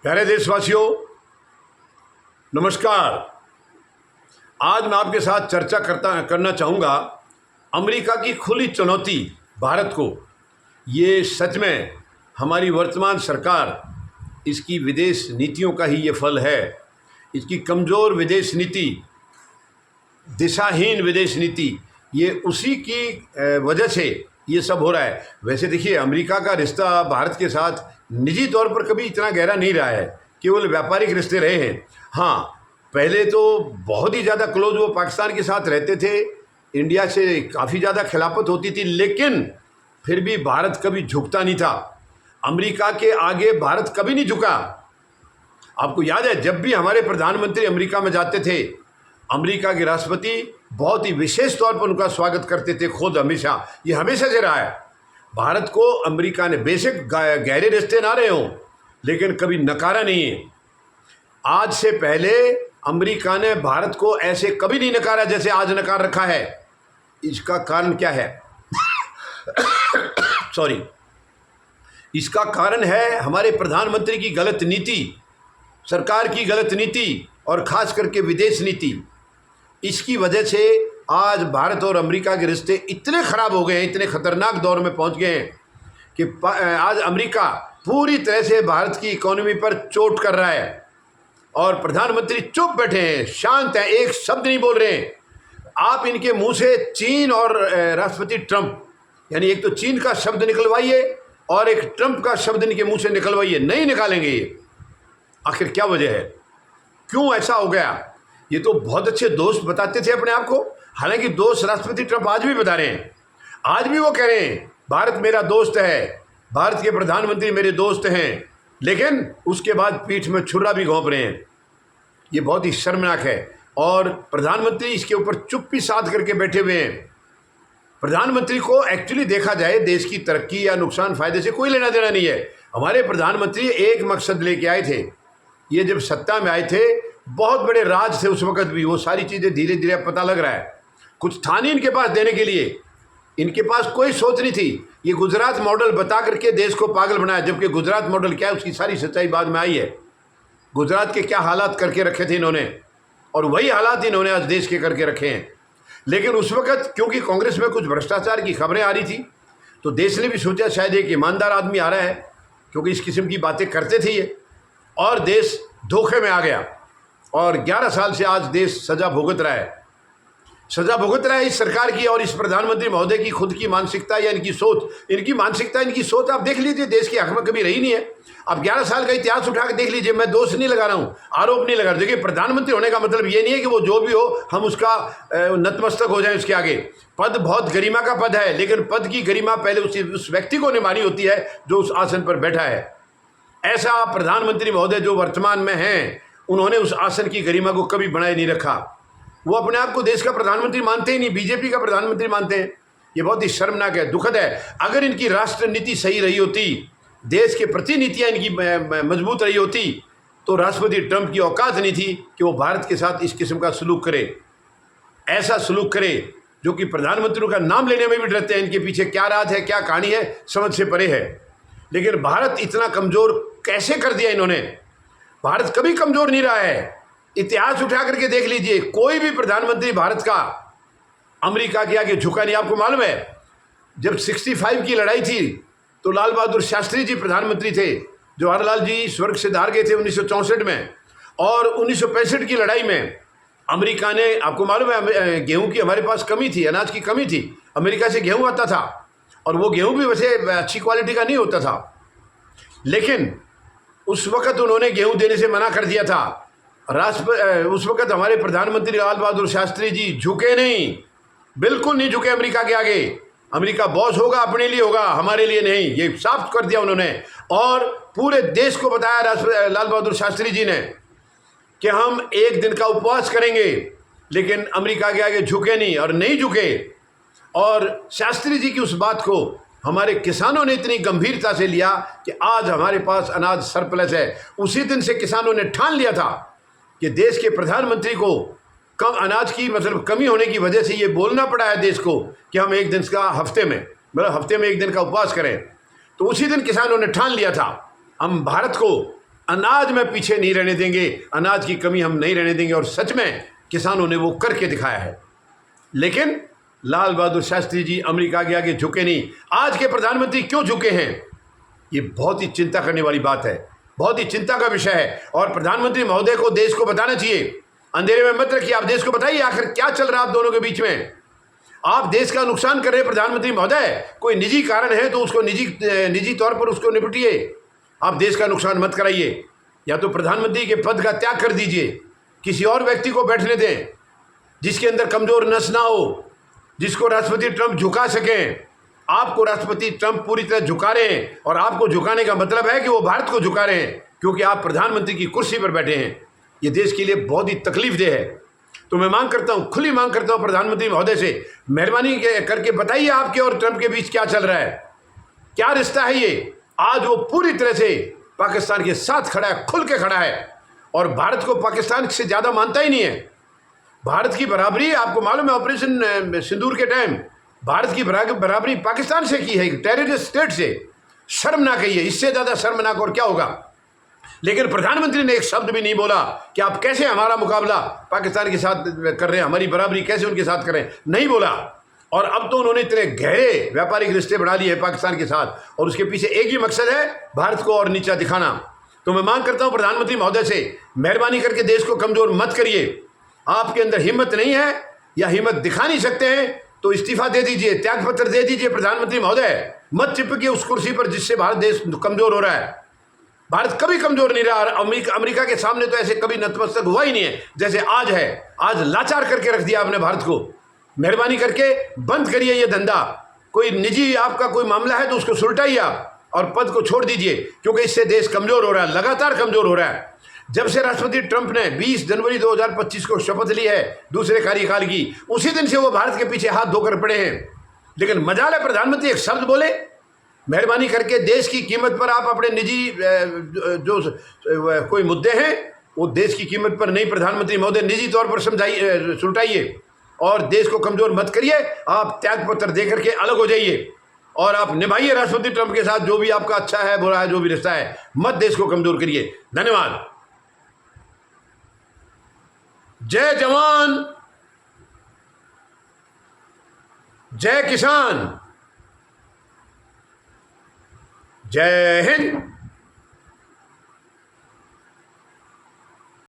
प्यारे देशवासियों, नमस्कार। आज मैं आपके साथ चर्चा करना चाहूँगा अमेरिका की खुली चुनौती भारत को। ये सच में हमारी वर्तमान सरकार, इसकी विदेश नीतियों का ही ये फल है। इसकी कमज़ोर विदेश नीति, दिशाहीन विदेश नीति, ये उसी की वजह से ये सब हो रहा है। वैसे देखिए, अमेरिका का रिश्ता भारत के साथ निजी तौर पर कभी इतना गहरा नहीं रहा है, केवल व्यापारिक रिश्ते रहे हैं। हाँ, पहले तो बहुत ही ज़्यादा क्लोज वो पाकिस्तान के साथ रहते थे, इंडिया से काफ़ी ज़्यादा खिलाफत होती थी, लेकिन फिर भी भारत कभी झुकता नहीं था। अमेरिका के आगे भारत कभी नहीं झुका। आपको याद है, जब भी हमारे प्रधानमंत्री अमेरिका में जाते थे, अमेरिका के राष्ट्रपति बहुत ही विशेष तौर पर उनका स्वागत करते थे खुद। हमेशा ये हमेशा से रहा है। भारत को अमेरिका ने बेशक गहरे रिश्ते ना रहे हों, लेकिन कभी नकारा नहीं है। आज से पहले अमेरिका ने भारत को ऐसे कभी नहीं नकारा जैसे आज नकार रखा है। इसका कारण क्या है? सॉरी, इसका कारण है हमारे प्रधानमंत्री की गलत नीति, सरकार की गलत नीति और ख़ास करके विदेश नीति। इसकी वजह से आज भारत और अमेरिका के रिश्ते इतने ख़राब हो गए हैं, इतने ख़तरनाक दौर में पहुंच गए हैं कि आज अमेरिका पूरी तरह से भारत की इकोनॉमी पर चोट कर रहा है और प्रधानमंत्री चुप बैठे हैं, शांत हैं, एक शब्द नहीं बोल रहे हैं। आप इनके मुंह से चीन और राष्ट्रपति ट्रंप, यानी एक तो चीन का शब्द निकलवाइए और एक ट्रंप का शब्द इनके मुंह से निकलवाइए, नहीं निकालेंगे ये। आखिर क्या वजह है? क्यों ऐसा हो गया? ये तो बहुत अच्छे दोस्त बताते थे अपने आप को। हालांकि दोस्त राष्ट्रपति ट्रंप आज भी बता रहे हैं, आज भी वो कह रहे हैं भारत मेरा दोस्त है, भारत के प्रधानमंत्री मेरे दोस्त हैं, लेकिन उसके बाद पीठ में छुरा भी घोंप रहे हैं। ये बहुत ही शर्मनाक है और प्रधानमंत्री इसके ऊपर चुप्पी साध करके बैठे हुए हैं। प्रधानमंत्री को एक्चुअली देखा जाए, देश की तरक्की या नुकसान फायदे से कोई लेना देना नहीं है। हमारे प्रधानमंत्री एक मकसद लेके आए थे। ये जब सत्ता में आए थे, बहुत बड़े राज थे उस वक्त भी, वो सारी चीज़ें धीरे धीरे पता लग रहा है। कुछ था नहीं इनके पास देने के लिए, इनके पास कोई सोच नहीं थी। ये गुजरात मॉडल बता करके देश को पागल बनाया, जबकि गुजरात मॉडल क्या है उसकी सारी सच्चाई बाद में आई है। गुजरात के क्या हालात करके रखे थे इन्होंने, और वही हालात इन्होंने आज देश के करके रखे हैं। लेकिन उस वक्त क्योंकि कांग्रेस में कुछ भ्रष्टाचार की खबरें आ रही थी, तो देश ने भी सोचा शायद एक ईमानदार आदमी आ रहा है, क्योंकि इस किस्म की बातें करते थे ये, और देश धोखे में आ गया। और 11 साल से आज देश सजा भुगत रहा है। सजा भुगत रहा है इस सरकार की और इस प्रधानमंत्री महोदय की खुद की मानसिकता या इनकी सोच। इनकी सोच आप देख लीजिए, देश के हक में कभी रही नहीं है। आप 11 साल का इतिहास उठा के देख लीजिए। मैं दोष नहीं लगा रहा हूँ, आरोप नहीं लगा रहा। देखिए, प्रधानमंत्री होने का मतलब ये नहीं है कि वो जो भी हो हम उसका नतमस्तक हो जाए उसके आगे। पद बहुत गरिमा का पद है, लेकिन पद की गरिमा पहले उस व्यक्ति को निभानी होती है जो उस आसन पर बैठा है। ऐसा प्रधानमंत्री महोदय जो वर्तमान में हैं, उन्होंने उस आसन की गरिमा को कभी बनाए नहीं रखा। वो अपने आप को देश का प्रधानमंत्री मानते ही नहीं, बीजेपी का प्रधानमंत्री मानते हैं। ये बहुत ही शर्मनाक है, दुखद है। अगर इनकी राष्ट्र नीति सही रही होती, देश के प्रति नीतियाँ इनकी मजबूत रही होती, तो राष्ट्रपति ट्रंप की औकात नहीं थी कि वो भारत के साथ इस किस्म का सलूक करे, ऐसा सलूक करे जो कि प्रधानमंत्रियों का नाम लेने में भी डरते हैं। इनके पीछे क्या राज है, क्या कहानी है, समझ से परे है। लेकिन भारत इतना कमज़ोर कैसे कर दिया इन्होंने? भारत कभी कमज़ोर नहीं रहा है। इतिहास उठा करके देख लीजिए, कोई भी प्रधानमंत्री भारत का अमेरिका के आगे झुका नहीं। आपको मालूम है, जब 65 की लड़ाई थी तो लाल बहादुर शास्त्री जी प्रधानमंत्री थे। जवाहरलाल जी स्वर्ग से धार गए थे 1964 में, और 1965 की लड़ाई में अमेरिका ने, आपको मालूम है, गेहूं की हमारे पास कमी थी, अनाज की कमी थी। अमेरिका से गेहूं आता था और वो गेहूं भी वैसे अच्छी क्वालिटी का नहीं होता था, लेकिन उस वक्त उन्होंने गेहूं देने से मना कर दिया था। उस वक्त हमारे प्रधानमंत्री लाल बहादुर शास्त्री जी झुके नहीं, बिल्कुल नहीं झुके अमेरिका के आगे। अमेरिका बॉस होगा, अपने लिए होगा, हमारे लिए नहीं, ये साफ कर दिया उन्होंने। और पूरे देश को बताया लाल बहादुर शास्त्री जी ने कि हम एक दिन का उपवास करेंगे, लेकिन अमेरिका के आगे झुके नहीं, और नहीं झुके। और शास्त्री जी की उस बात को हमारे किसानों ने इतनी गंभीरता से लिया कि आज हमारे पास अनाज सरप्लस है। उसी दिन से किसानों ने ठान लिया था कि देश के प्रधानमंत्री को कम अनाज की कमी होने की वजह से ये बोलना पड़ा है देश को कि हम एक दिन का हफ्ते में एक दिन का उपवास करें। तो उसी दिन किसानों ने ठान लिया था हम भारत को अनाज में पीछे नहीं रहने देंगे, अनाज की कमी हम नहीं रहने देंगे। और सच में किसानों ने वो करके दिखाया है। लेकिन लाल बहादुर शास्त्री जी अमेरिका के आगे झुके नहीं। आज के प्रधानमंत्री क्यों झुके हैं, ये बहुत ही चिंता करने वाली बात है, बहुत ही चिंता का विषय है। और प्रधानमंत्री महोदय को देश को बताना चाहिए, अंधेरे में मत रखिए, आप देश को बताइए आखिर क्या चल रहा है आप दोनों के बीच में। आप देश का नुकसान कर रहे हैं प्रधानमंत्री महोदय। कोई निजी कारण है तो उसको निजी तौर पर उसको निपटिए, आप देश का नुकसान मत कराइए। या तो प्रधानमंत्री के पद का त्याग कर दीजिए, किसी और व्यक्ति को बैठने दें जिसके अंदर कमजोर नस ना हो, जिसको राष्ट्रपति ट्रंप झुका सकें। आपको राष्ट्रपति ट्रंप पूरी तरह झुका रहे हैं, और आपको झुकाने का मतलब है कि वो भारत को झुका रहे हैं, क्योंकि आप प्रधानमंत्री की कुर्सी पर बैठे हैं। ये देश के लिए बहुत ही तकलीफदेह है। तो मैं मांग करता हूं, खुली मांग करता हूं प्रधानमंत्री महोदय से, मेहरबानी करके बताइए आपके और ट्रंप के बीच क्या चल रहा है, क्या रिश्ता है ये। आज वो पूरी तरह से पाकिस्तान के साथ खड़ा है, खुल के खड़ा है, और भारत को पाकिस्तान से ज़्यादा मानता ही नहीं है। भारत की बराबरी आपको मालूम है, ऑपरेशन सिंदूर के टाइम भारत की बराबरी पाकिस्तान से की है, टेररिस्ट स्टेट से। शर्मनाक है ये, इससे ज़्यादा शर्मनाक और क्या होगा। लेकिन प्रधानमंत्री ने एक शब्द भी नहीं बोला कि आप कैसे हमारा मुकाबला पाकिस्तान के साथ कर रहे हैं, हमारी बराबरी कैसे उनके साथ करें, नहीं बोला। और अब तो उन्होंने इतने गहरे व्यापारिक रिश्ते बढ़ा लिए हैं पाकिस्तान के साथ, और उसके पीछे एक ही मकसद है, भारत को और नीचा दिखाना। तो मैं मांग करता हूं प्रधानमंत्री महोदय से, मेहरबानी करके देश को कमजोर मत करिए। आपके अंदर हिम्मत नहीं है या हिम्मत दिखा नहीं सकते हैं तो इस्तीफा दे दीजिए, त्यागपत्र दे दीजिए प्रधानमंत्री महोदय। मत चिपकिए उस कुर्सी पर जिससे भारत देश कमजोर हो रहा है। भारत कभी कमजोर नहीं रहा, अमेरिका के सामने तो ऐसे कभी नतमस्तक हुआ ही नहीं है जैसे आज है। आज लाचार करके रख दिया आपने भारत को। मेहरबानी करके बंद करिए ये धंधा। कोई निजी आपका कोई मामला है तो उसको सुलटाइए आप, और पद को छोड़ दीजिए, क्योंकि इससे देश कमजोर हो रहा है, लगातार कमजोर हो रहा है। जब से राष्ट्रपति ट्रंप ने 20 जनवरी 2025 को शपथ ली है दूसरे कार्यकाल की, उसी दिन से वो भारत के पीछे हाथ धोकर पड़े हैं। लेकिन मजाल है प्रधानमंत्री एक शब्द बोले। मेहरबानी करके देश की कीमत पर आप अपने निजी जो कोई मुद्दे हैं वो देश की कीमत पर नहीं, प्रधानमंत्री महोदय निजी तौर पर समझाइए, सुलटाइए, और देश को कमजोर मत करिए। आप त्यागपत्र दे करके अलग हो जाइए, और आप निभाइए राष्ट्रपति ट्रंप के साथ जो भी आपका अच्छा है बुरा है जो भी रिश्ता है, मत देश को कमजोर करिए। धन्यवाद। जय जवान, जय किसान, जय हिंद।